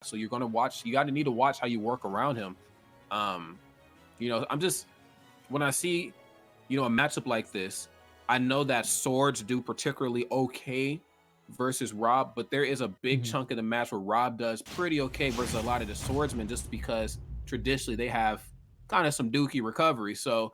So you're going to watch. You got to need to watch how you work around him. You know, when I see, you know, a matchup like this, I know that swords do particularly okay versus Rob, but there is a big chunk of the match where Rob does pretty okay versus a lot of the swordsmen, just because traditionally they have kind of some dookie recovery. So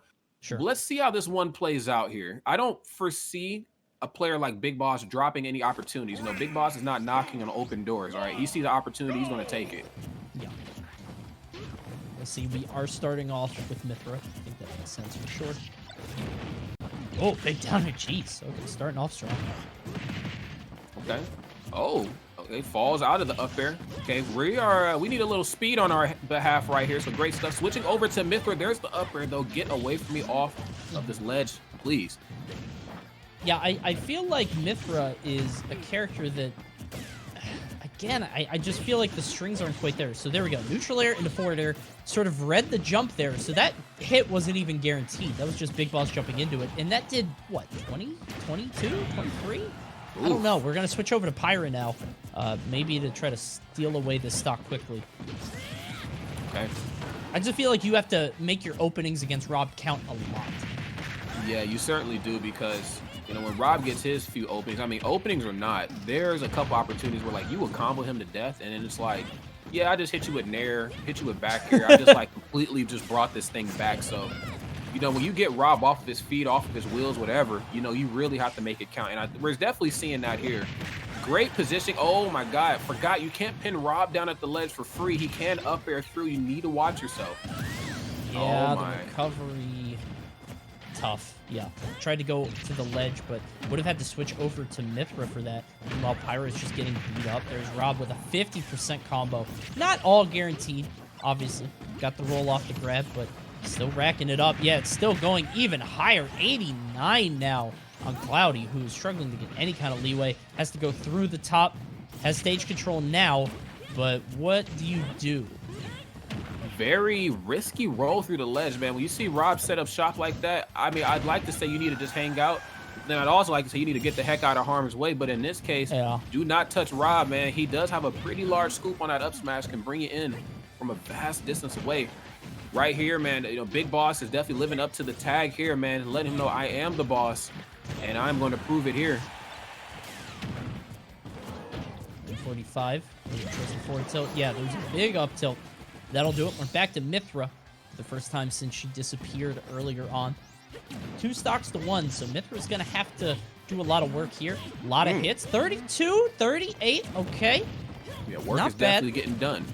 let's see how this one plays out here. I don't foresee a player like BigBoss dropping any opportunities. You know, BigBoss is not knocking on open doors. All right, he sees an opportunity, he's going to take it. Yeah. Let's see. We are starting off with Mythra. I think that makes sense for sure. Oh, big down at cheese. Okay, starting off strong. Okay. Oh, okay. Falls out of the up air. Okay, we need a little speed on our behalf right here. So great stuff. Switching over to Mythra. There's the up air though. Get away from me off of this ledge, please. Yeah, I feel like Mythra is a character that, again, I just feel like the strings aren't quite there. So there we go. Neutral air into forward air. Sort of read the jump there. So that hit wasn't even guaranteed. That was just BigBoss jumping into it. And that did, what, 20, 22, 23? I don't know. We're going to switch over to Pyra now. Maybe to try to steal away this stock quickly. Okay. I just feel like you have to make your openings against Rob count a lot. Yeah, you certainly do, because, you know, when Rob gets his few openings, I mean, openings or not, there's a couple opportunities where, like, you will combo him to death, and then it's like, yeah, I just hit you with nair, hit you with back air. I just, like, completely just brought this thing back. So, you know, when you get Rob off of his feet, off of his wheels, whatever, you know, you really have to make it count. And we're definitely seeing that here. Great positioning. Oh, my God. Forgot you can't pin Rob down at the ledge for free. He can up air through. You need to watch yourself. Yeah, the recovery, tough. Yeah, tried to go to the ledge, but would have had to switch over to Mythra for that. While Pyra is just getting beat up. There's Rob with a 50% combo. Not all guaranteed, obviously. Got the roll off the grab, but still racking it up. Yeah, it's still going even higher. 89 now on Cloudy, who's struggling to get any kind of leeway. Has to go through the top. Has stage control now, but what do you do? Very risky roll through the ledge, man. When you see Rob set up shop like that, I mean, I'd like to say you need to just hang out. Then I'd also like to say you need to get the heck out of harm's way. But in this case, do not touch Rob, man. He does have a pretty large scoop on that up smash, can bring you in from a vast distance away. Right here, man, you know, BigBoss is definitely living up to the tag here, man. Let him know I am the boss, and I'm going to prove it here. 45. Forward tilt. Yeah, there's a big up tilt. That'll do it. We're back to Mythra for the first time since she disappeared earlier on. 2 stocks to 1, so Mythra's going to have to do a lot of work here. A lot of hits. 32, 38, okay. Yeah, work is definitely getting done.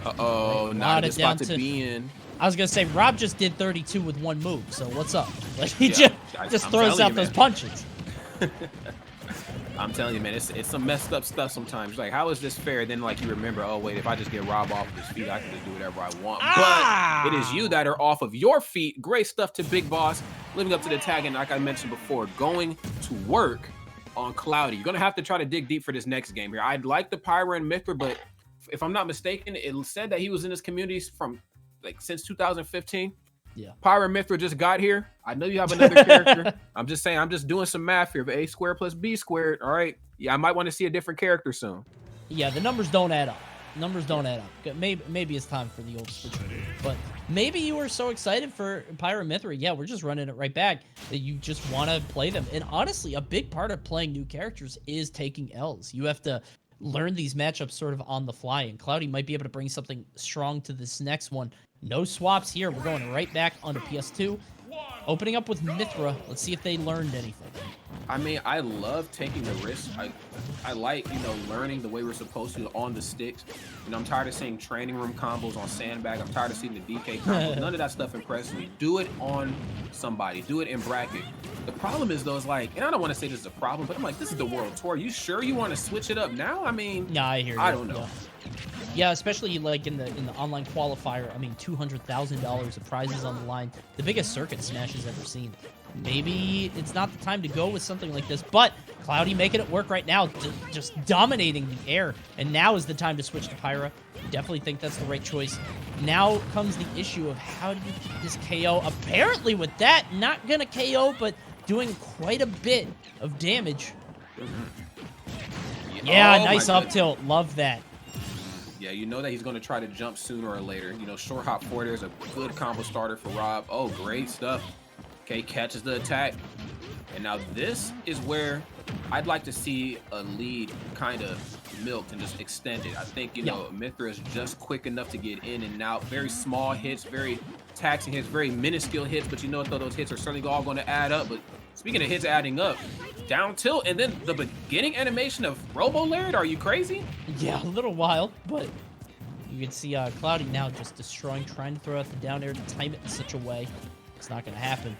Uh-oh, not a good spot to be in. I was going to say, Rob just did 32 with 1 move, so what's up? Like, he just throws out those punches. I'm telling you, man, it's some messed up stuff sometimes. Like, how is this fair? Then, like, you remember, oh, wait, if I just get Rob off of his feet, I can just do whatever I want. But it is you that are off of your feet. Great stuff to BigBoss, living up to the tag, and like I mentioned before, going to work on Cloudy. You're going to have to try to dig deep for this next game here. I'd like the Pyra and Mythra, but if I'm not mistaken, it said that he was in this community from, like, since 2015. Yeah. Pyra Mythra just got here. I know you have another character. I'm just saying, I'm just doing some math here. But A squared plus B squared. All right. Yeah, I might want to see a different character soon. Yeah, the numbers don't add up. Numbers don't add up. Maybe it's time for the old switch. But maybe you were so excited for Pyra Mythra. Yeah, we're just running it right back that you just want to play them. And honestly, a big part of playing new characters is taking L's. You have to learn these matchups sort of on the fly. And Cloudy might be able to bring something strong to this next one. No swaps here. We're going right back onto PS2. Opening up with Mythra. Let's see if they learned anything. I mean, I love taking the risk. I like, you know, learning the way we're supposed to on the sticks. You know, I'm tired of seeing training room combos on sandbag. I'm tired of seeing the DK combos. None of that stuff impresses me. Do it on somebody. Do it in bracket. The problem is, though, is like, and I don't want to say this is a problem, but I'm like, this is the World Tour. You sure you want to switch it up now? I mean, nah, I hear you. I don't know. Yeah, especially like in the online qualifier. I mean, $200,000 of prizes on the line. The biggest circuit Smash has ever seen. Maybe it's not the time to go with something like this, but Cloudy making it work right now, just dominating the air. And now is the time to switch to Pyra. Definitely think that's the right choice. Now comes the issue of how do you keep this KO? Apparently with that, not gonna KO, but doing quite a bit of damage. Yeah, nice up tilt. Love that. Yeah, you know that he's going to try to jump sooner or later. You know, short hop forward there is a good combo starter for Rob. Oh, great stuff. Okay, catches the attack. And now this is where I'd like to see a lead kind of milked and just extended. I think, you know, Mythra is just quick enough to get in and out. Very small hits, very taxing hits, very minuscule hits. But you know what, though, those hits are certainly all going to add up. But speaking of hits adding up, down tilt, and then the beginning animation of Robo Laird. Are you crazy? Yeah, a little wild, but you can see Cloudy now just destroying, trying to throw out the down air to time it in such a way. It's not going to happen.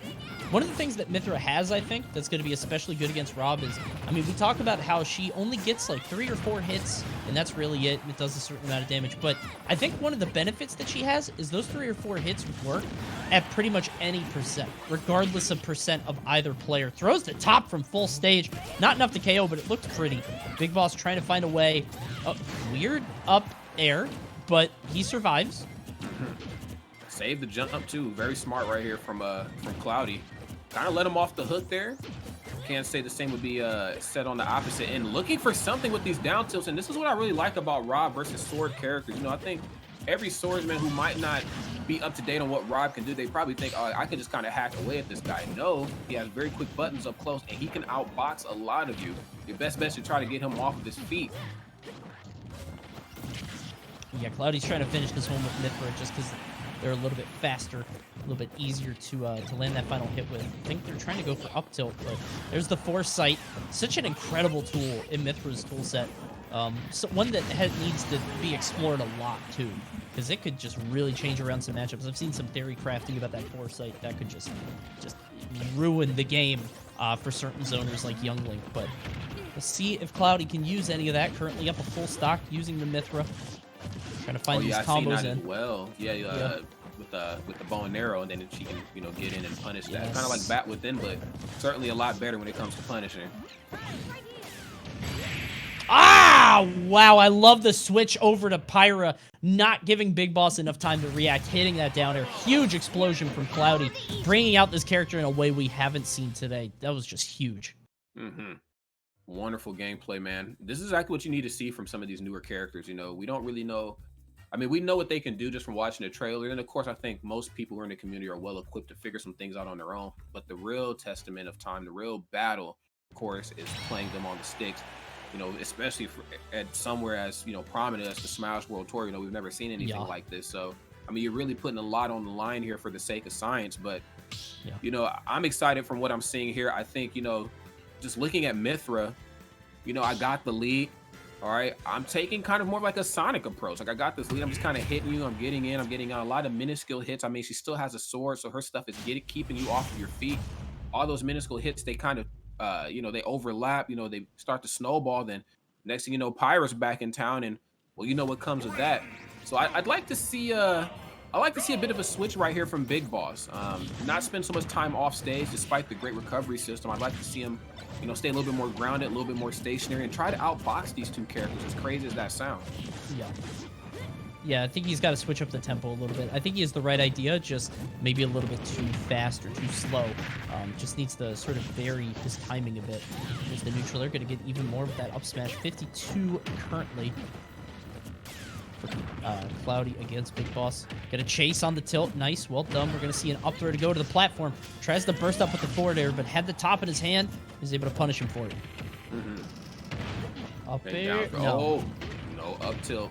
One of the things that Mythra has, I think, that's going to be especially good against Rob is, I mean, we talk about how she only gets like 3 or 4 hits, and that's really it. It does a certain amount of damage. But I think one of the benefits that she has is those 3 or 4 hits work at pretty much any percent, regardless of percent of either player. Throws the top from full stage. Not enough to KO, but it looked pretty. BigBoss trying to find a way. Weird up air, but he survives. Save the jump up too. Very smart right here from Cloudy. Kind of let him off the hook there. Can't say the same would be said on the opposite end. Looking for something with these down tilts, and this is what I really like about Rob versus Sword characters. You know, I think every swordsman who might not be up to date on what Rob can do, they probably think, oh, I can just kind of hack away at this guy. No, he has very quick buttons up close, and he can outbox a lot of you. Your best bet is to try to get him off of his feet. Yeah, Cloudy's trying to finish this one with Mythra just because they're a little bit faster, a little bit easier to land that final hit with. I think they're trying to go for up tilt, but there's the foresight. Such an incredible tool in Mythra's tool set. So one that needs to be explored a lot too, because it could just really change around some matchups. I've seen some theory crafting about that foresight that could just ruin the game for certain zoners like Youngling. But we'll see if Cloudy can use any of that. Currently up a full stock using the Mythra. Trying to find these combos in. As well. Yeah, with the bow and arrow, and then she can, you know, get in and punish that. Kind of like Bat Within, but certainly a lot better when it comes to punishing. Ah! Wow, I love the switch over to Pyra, not giving BigBoss enough time to react, hitting that down air. Huge explosion from Cloudy, bringing out this character in a way we haven't seen today. That was just huge. Wonderful gameplay, man. This is exactly what you need to see from some of these newer characters. You know, we don't really know. I mean, we know what they can do just from watching the trailer. And of course, I think most people who are in the community are well equipped to figure some things out on their own. But the real testament of time, the real battle, of course, is playing them on the sticks. You know, especially at somewhere as, you know, prominent as the Smash World Tour. You know, we've never seen anything like this. So, I mean, you're really putting a lot on the line here for the sake of science. But, you know, I'm excited from what I'm seeing here. I think, you know, just looking at Mythra, you know, I got the lead. All right, I'm taking kind of more like a Sonic approach. Like, I got this lead. I'm just kind of hitting you. I'm getting in. I'm getting out a lot of minuscule hits. I mean, she still has a sword, so her stuff is keeping you off of your feet. All those minuscule hits, they kind of, you know, they overlap. You know, they start to snowball. Then next thing you know, Pyra's back in town, and well, you know what comes with that. So I'd like to see a bit of a switch right here from BigBoss. Not spend so much time off stage, despite the great recovery system. I'd like to see him, you know, stay a little bit more grounded, a little bit more stationary, and try to outbox these two characters, as crazy as that sounds. Yeah, I think he's got to switch up the tempo a little bit. I think he has the right idea, just maybe a little bit too fast or too slow. Just needs to sort of vary his timing a bit. There's the neutral. They're going to get even more with that up smash. 52 currently for Cloudy against BigBoss. Gonna chase on the tilt. Nice, well done. We're gonna see an up throw to go to the platform. Tries to burst up with the forward air, but had the top in his hand. Is able to punish him for it. Up air. No, up tilt.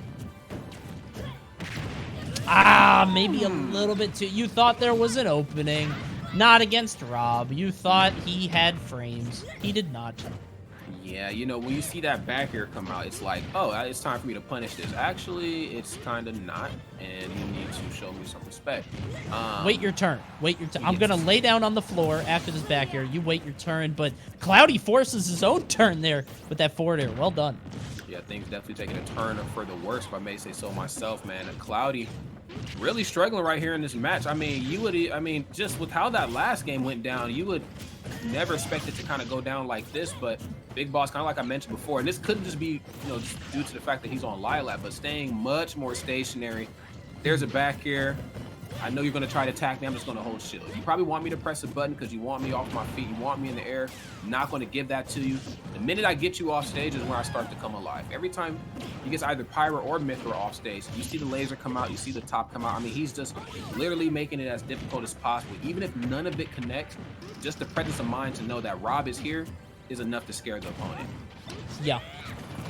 Ah, maybe a little bit too. You thought there was an opening. Not against Rob. You thought he had frames. He did not. Yeah, you know, when you see that back air come out, it's like, oh, it's time for me to punish this. Actually, it's kind of not, and you need to show me some respect. Wait your turn. Wait your turn. I'm going to lay down on the floor after this back air. You wait your turn, but Cloudy forces his own turn there with that forward air. Well done. Yeah, things definitely taking a turn for the worse, if I may say so myself, man. And Cloudy really struggling right here in this match. I mean, just with how that last game went down, you would never expect it to kind of go down like this, but BigBoss, kind of like I mentioned before, and this couldn't just be, you know, just due to the fact that he's on Lilac, but staying much more stationary. There's a back air. I know you're going to try to attack me. I'm just going to hold shield. You probably want me to press a button because you want me off my feet. You want me in the air. I'm not going to give that to you. The minute I get you off stage is where I start to come alive. Every time he gets either Pyra or Mythra off stage, you see the laser come out. You see the top come out. I mean, he's just literally making it as difficult as possible. Even if none of it connects, just the presence of mind to know that Rob is here is enough to scare the opponent. Yeah.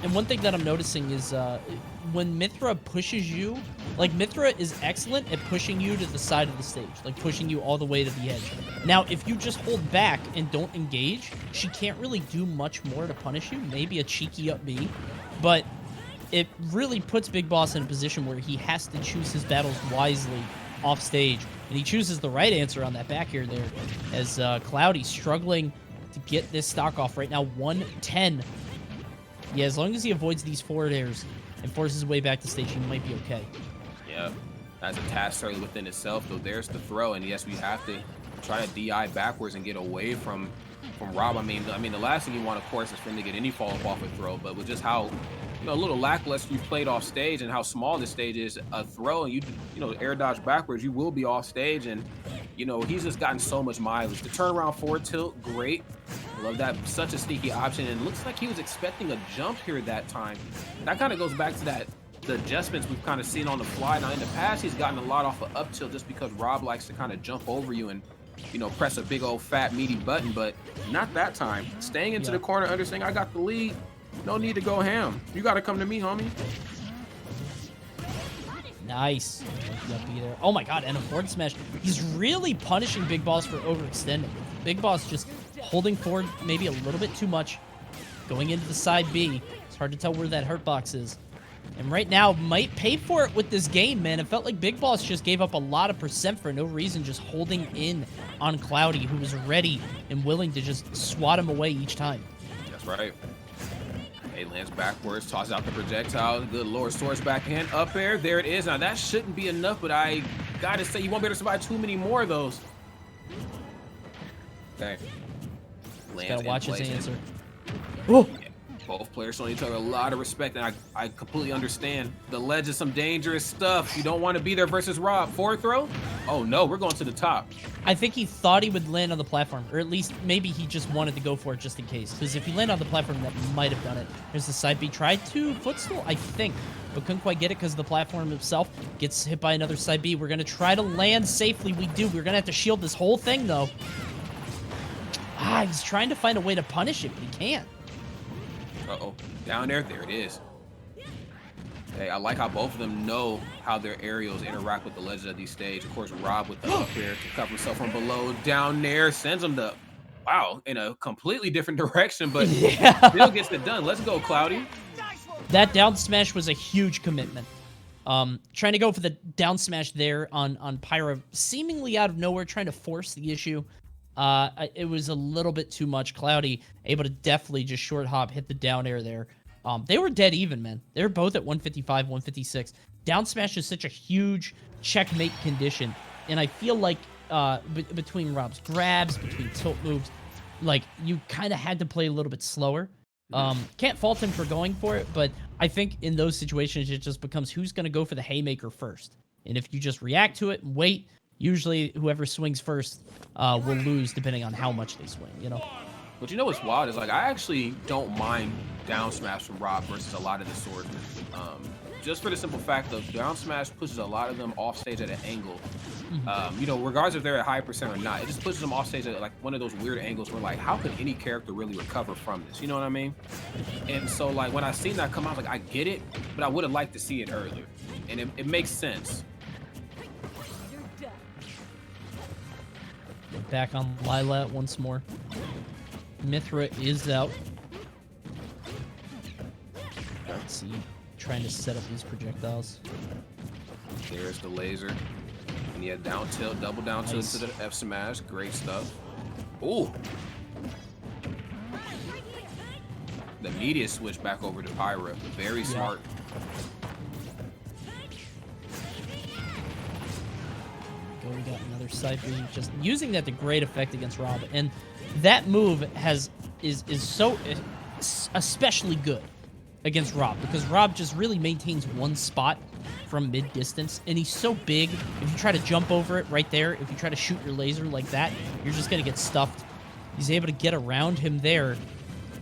And one thing that I'm noticing is when Mythra pushes you, like Mythra is excellent at pushing you to the side of the stage, like pushing you all the way to the edge. Now, if you just hold back and don't engage, she can't really do much more to punish you, maybe a cheeky up B, but it really puts BigBoss in a position where he has to choose his battles wisely off stage, and he chooses the right answer on that back air there as Cloudy struggling to get this stock off right now. 110. Yeah, as long as he avoids these forward airs and forces his way back to stage, he might be okay. Yeah, that's a task certainly within itself, though. There's the throw, and yes, we have to try to DI backwards and get away from Rob. I mean, the last thing you want, of course, is for him to get any follow-up off a throw, but with just how, a little lackluster you played off stage and how small this stage is, a throw and you air dodge backwards, you will be off stage. And he's just gotten so much mileage. The turnaround forward tilt, great. I love that. Such a sneaky option, and it looks like he was expecting a jump here that time. That kind of goes back to the adjustments we've kind of seen on the fly. Now in the past, he's gotten a lot off of up tilt just because Rob likes to kind of jump over you and press a big old fat meaty button, but not that time. Staying into the corner, understanding I got the lead. No need to go ham. You got to come to me, homie. Nice. There. Oh my god, and a forward smash. He's really punishing BigBoss for overextending. BigBoss just holding forward maybe a little bit too much. Going into the side B. It's hard to tell where that hurt box is. And right now, might pay for it with this game, man. It felt like BigBoss just gave up a lot of percent for no reason, just holding in on Cloudy, who was ready and willing to just swat him away each time. That's right. He lands backwards, tosses out the projectile. Good lord, swords backhand, up air. There it is. Now, that shouldn't be enough, but I gotta say, you won't be able to survive too many more of those. Okay. Lands gotta watch his answer. Oh! Yeah. Both players showing each other a lot of respect, and I completely understand. The ledge is some dangerous stuff. You don't want to be there versus Rob. Forward throw? Oh no, we're going to the top. I think he thought he would land on the platform, or at least maybe he just wanted to go for it just in case. Because if he landed on the platform, that might have done it. There's the side B. Tried to footstool, I think, but couldn't quite get it because the platform itself gets hit by another side B. We're going to try to land safely. We do. We're going to have to shield this whole thing, though. He's trying to find a way to punish it, but he can't. Uh-oh. Down there. There it is. Hey, I like how both of them know how their aerials interact with the ledges of these stage. Of course, Rob with the up air to cover himself from below. Down there sends him to, wow, in a completely different direction, but still gets it done. Let's go, Cloudy. That down smash was a huge commitment. Trying to go for the down smash there on Pyra, seemingly out of nowhere, trying to force the issue. It was a little bit too much. Cloudy able to definitely just short hop, hit the down air there. They were dead even, man. They were both at 155, 156. Down smash is such a huge checkmate condition. And I feel like between Rob's grabs, between tilt moves, like you kind of had to play a little bit slower. Can't fault him for going for it, but I think in those situations, it just becomes who's going to go for the haymaker first. And if you just react to it and wait, usually whoever swings first will lose depending on how much they swing, But you know what's wild is, like, I actually don't mind down smash from Rob versus a lot of the swordsmen. Just for the simple fact of down smash pushes a lot of them off stage at an angle. Regardless if they're at high percent or not, it just pushes them off stage at like one of those weird angles where, like, how could any character really recover from this? You know what I mean? And so, like, when I seen that come out, like, I get it, but I would have liked to see it earlier. And it makes sense. Back on Lila once more. Mythra is out. Let's see. Trying to set up these projectiles. There's the laser. And yeah, down tilt, double down tilt to the F smash. Great stuff. Ooh. The immediate switch back over to Pyra. Very smart. We got another side B, just using that to great effect against Rob, and that move is so especially good against Rob, because Rob just really maintains one spot from mid-distance, and he's so big. If you try to jump over it right there, if you try to shoot your laser like that, you're just going to get stuffed. He's able to get around him there.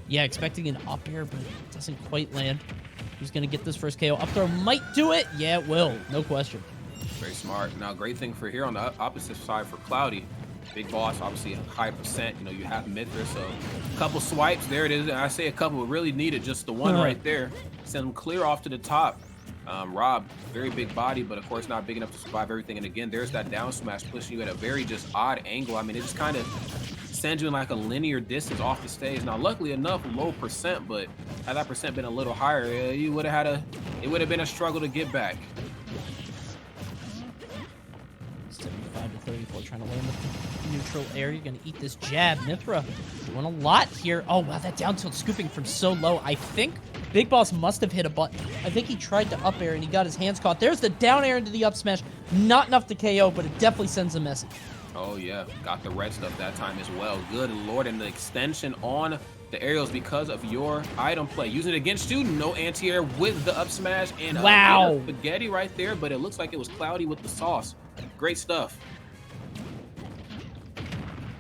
Yeah, expecting an up air, but it doesn't quite land. Who's going to get this first KO? Up throw might do it. Yeah, it will. No question. Very smart. Now, great thing for here on the opposite side for Cloudy. BigBoss, obviously a high percent. You know, you have Mythra, so a couple swipes. There it is. And I say a couple, but really needed just the one right there. Send him clear off to the top. Rob, very big body, but of course not big enough to survive everything. And again, there's that down smash pushing you at a very just odd angle. I mean, it just kind of sends you in like a linear distance off the stage. Now, luckily enough, low percent, but had that percent been a little higher, you would have had it would have been a struggle to get back. 75 to 34, trying to land the neutral air. You're going to eat this jab. Mythra doing a lot here. Oh, wow, that down tilt scooping from so low. I think BigBoss must have hit a button. I think he tried to up air and he got his hands caught. There's the down air into the up smash. Not enough to KO, but it definitely sends a message. Oh, yeah. Got the red stuff that time as well. Good Lord. And the extension on the aerials because of your item play. Using it against you. No anti-air with the up smash. And wow. Spaghetti right there, but it looks like it was Cloudy with the sauce. Great stuff.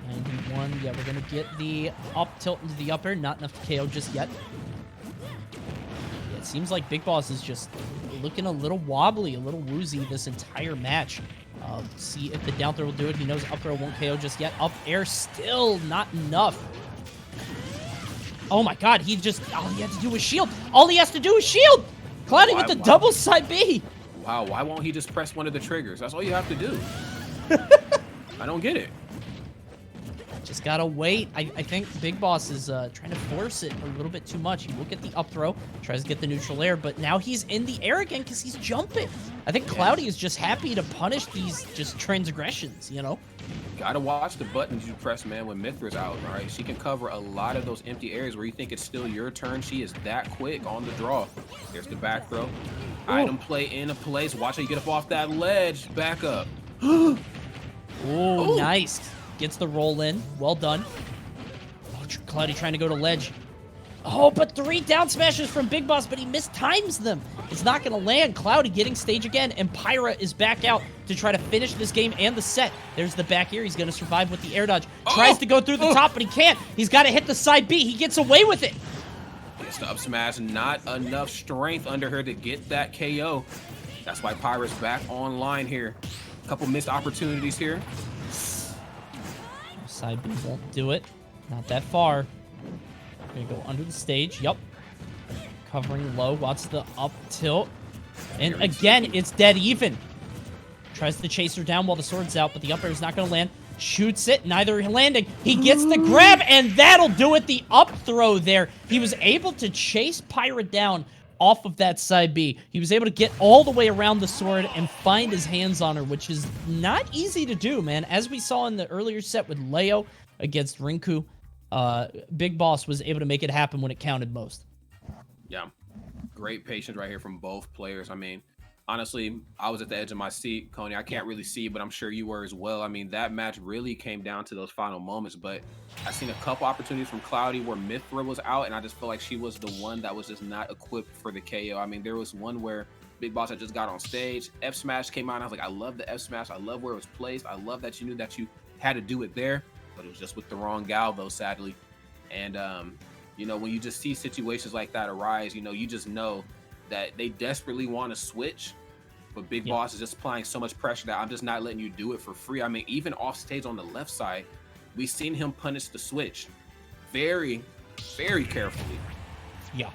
91. Yeah, we're going to get the up tilt into the up air. Not enough to KO just yet. Yeah, it seems like BigBoss is just looking a little wobbly, a little woozy this entire match. See if the down throw will do it. He knows up throw won't KO just yet. Up air still not enough. Oh my god, all he had to do was shield. All he has to do is shield. Cloudy with the double side B. Wow, why won't he just press one of the triggers? That's all you have to do. I don't get it. Just gotta wait. I think BigBoss is trying to force it a little bit too much. He will get the up throw, tries to get the neutral air, but now he's in the air again because he's jumping. I think Cloudy is just happy to punish these just transgressions, you know? Gotta watch the buttons you press, man, when Mythra's out, all right? She can cover a lot of those empty areas where you think it's still your turn. She is that quick on the draw. There's the back throw. Ooh. Item play in a place. Watch how you get up off that ledge. Back up. Ooh, nice. Gets the roll in. Well done. Oh, Cloudy trying to go to ledge. Oh, but 3 down smashes from BigBoss, but he mistimes them. It's not going to land. Cloudy getting stage again, and Pyra is back out to try to finish this game and the set. There's the back here. He's going to survive with the air dodge. Tries to go through the top, but he can't. He's got to hit the side B. He gets away with it. Gets the up smash. Not enough strength under her to get that KO. That's why Pyra's back online here. A couple missed opportunities here. Side B won't do it. Not that far. Gonna go under the stage. Yup. Covering low. Watch the up tilt. And again, it's dead even. Tries to chase her down while the sword's out, but the up air is not gonna land. Shoots it. Neither landing. He gets the grab, and that'll do it. The up throw there. He was able to chase Pyra down off of that side B. He was able to get all the way around the sword and find his hands on her, which is not easy to do, man. As we saw in the earlier set with Leo against Rinku, BigBoss was able to make it happen when it counted most. Yeah, great patience right here from both players. I mean, honestly, I was at the edge of my seat, Coney. I can't really see, but I'm sure you were as well. I mean, that match really came down to those final moments, but I've seen a couple opportunities from Cloudy where Mythra was out, and I just feel like she was the one that was just not equipped for the KO. I mean, there was one where BigBoss had just got on stage, F smash came out, and I was like, I love the F smash. I love where it was placed. I love that you knew that you had to do it there, but it was just with the wrong gal, though, sadly. And, you know, when you just see situations like that arise, you know, you just know that they desperately want to switch, but BigBoss is just applying so much pressure that I'm just not letting you do it for free. I mean, even off stage on the left side, we've seen him punish the switch very, very carefully. Yeah.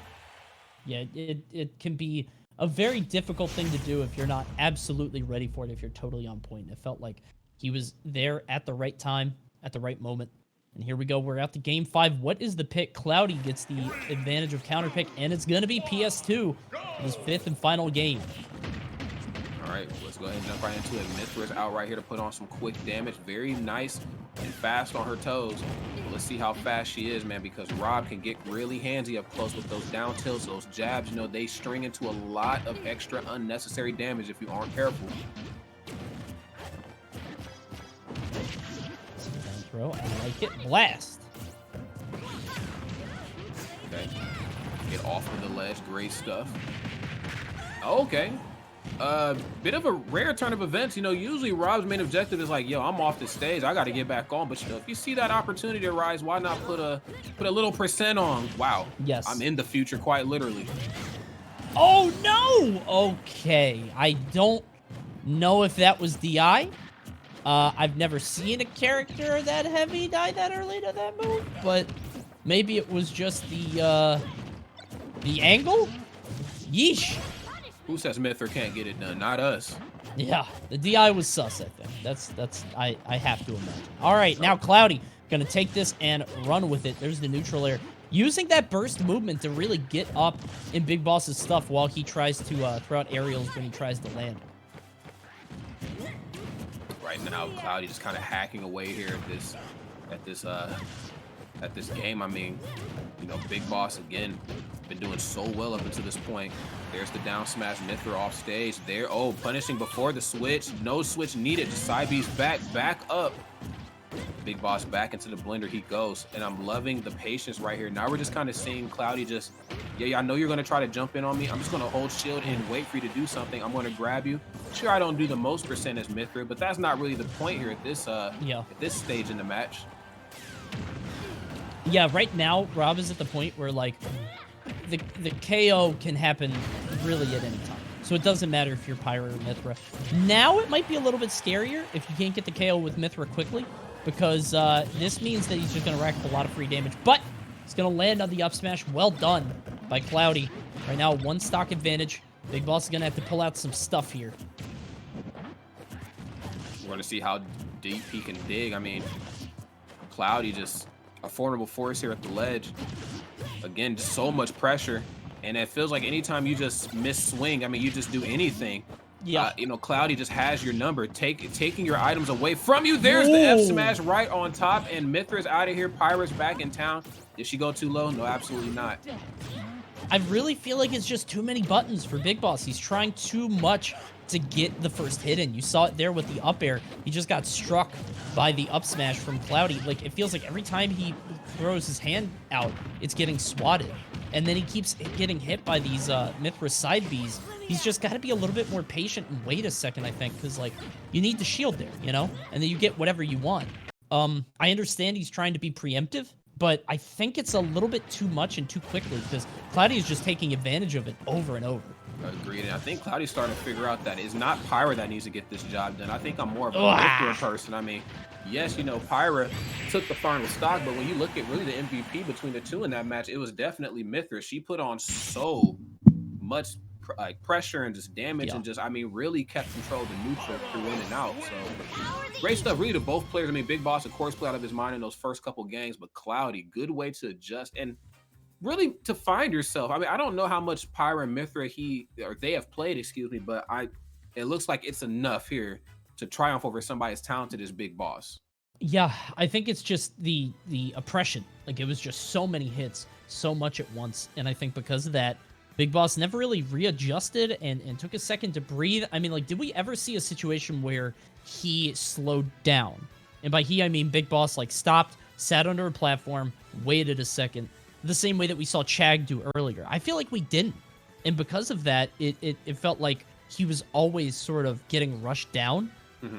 Yeah, it can be a very difficult thing to do if you're not absolutely ready for it, if you're totally on point. It felt like he was there at the right time, at the right moment. And here we go. We're out to game 5. What is the pick? Cloudy gets the advantage of counter pick, and it's going to be PS2 in his 5th and final game. All right, let's go ahead and jump right into it. Mythra's out right here to put on some quick damage. Very nice and fast on her toes. But let's see how fast she is, man, because Rob can get really handsy up close with those down tilts, those jabs. You know, they string into a lot of extra unnecessary damage if you aren't careful. Throw. I like it. Blast. Okay. Get off of the ledge. Great stuff. Okay. Bit of a rare turn of events. You know, usually Rob's main objective is like, yo, I'm off the stage. I got to get back on. But, you know, if you see that opportunity arise, why not put a little percent on? Wow. Yes. I'm in the future, quite literally. Oh, no. Okay. I don't know if that was DI. I've never seen a character that heavy die that early to that move, but maybe it was just the angle? Yeesh. Who says Mythra can't get it done? Not us. Yeah, the DI was sus, I think. I have to imagine. All right, now Cloudy gonna take this and run with it. There's the neutral air. Using that burst movement to really get up in Big Boss's stuff while he tries to throw out aerials when he tries to land. Right now, Cloudy just kind of hacking away here at this game. I mean, you know, Big Boss again been doing so well up until this point. There's the down smash, Mythra off stage. There, oh, punishing before the switch. No switch needed. Just side B's back up. Big Boss back into the blender he goes, and I'm loving the patience right here. Now we're just kind of seeing Cloudy just, yeah, I know you're gonna try to jump in on me. I'm just gonna hold shield and wait for you to do something. I'm gonna grab you. Sure, I don't do the most percent as Mythra, but that's not really the point here at this at this stage in the match. Yeah, right now Rob is at the point where like the KO can happen really at any time. So it doesn't matter if you're Pyra or Mythra. Now it might be a little bit scarier if you can't get the KO with Mythra quickly, because this means that he's just going to rack up a lot of free damage. But he's going to land on the up smash. Well done by Cloudy. Right now, one stock advantage. Big Boss is going to have to pull out some stuff here. We're going to see how deep he can dig. I mean, Cloudy just a formidable force here at the ledge. Again, just so much pressure. And it feels like anytime you just miss swing, I mean, you just do anything. Yeah, you know, Cloudy just has your number, taking your items away from you. There's the F smash right on top, and Mythra's out of here. Pyra's back in town. Did she go too low? No, absolutely not. I really feel like it's just too many buttons for Big Boss. He's trying too much to get the first hit in. You saw it there with the up air. He just got struck by the up smash from Cloudy. Like, it feels like every time he throws his hand out, it's getting swatted. And then he keeps getting hit by these Mythra side Bs. He's just got to be a little bit more patient and wait a second, I think, because, like, you need the shield there, you know? And then you get whatever you want. I understand he's trying to be preemptive, but I think it's a little bit too much and too quickly, because Cloudy is just taking advantage of it over and over. Agreed, and I think Cloudy's starting to figure out that it's not Pyra that needs to get this job done. I think I'm more of a Mythra person. I mean, yes, you know, Pyra took the final stock, but when you look at really the MVP between the two in that match, it was definitely Mythra. She put on so much pressure and just damage and just, I mean, really kept control of the neutral through in and out. So great stuff really to both players. I mean, Big Boss, of course, played out of his mind in those first couple games, but Cloudy, good way to adjust and really to find yourself. I mean, I don't know how much Pyra and Mythra they have played, excuse me, but it looks like it's enough here to triumph over somebody as talented as Big Boss. Yeah, I think it's just the oppression. Like, it was just so many hits, so much at once, and I think because of that, Big Boss never really readjusted and took a second to breathe. I mean, like, did we ever see a situation where he slowed down? And by he, I mean Big Boss, like, stopped, sat under a platform, waited a second, the same way that we saw Chag do earlier. I feel like we didn't. And because of that, it felt like he was always sort of getting rushed down. And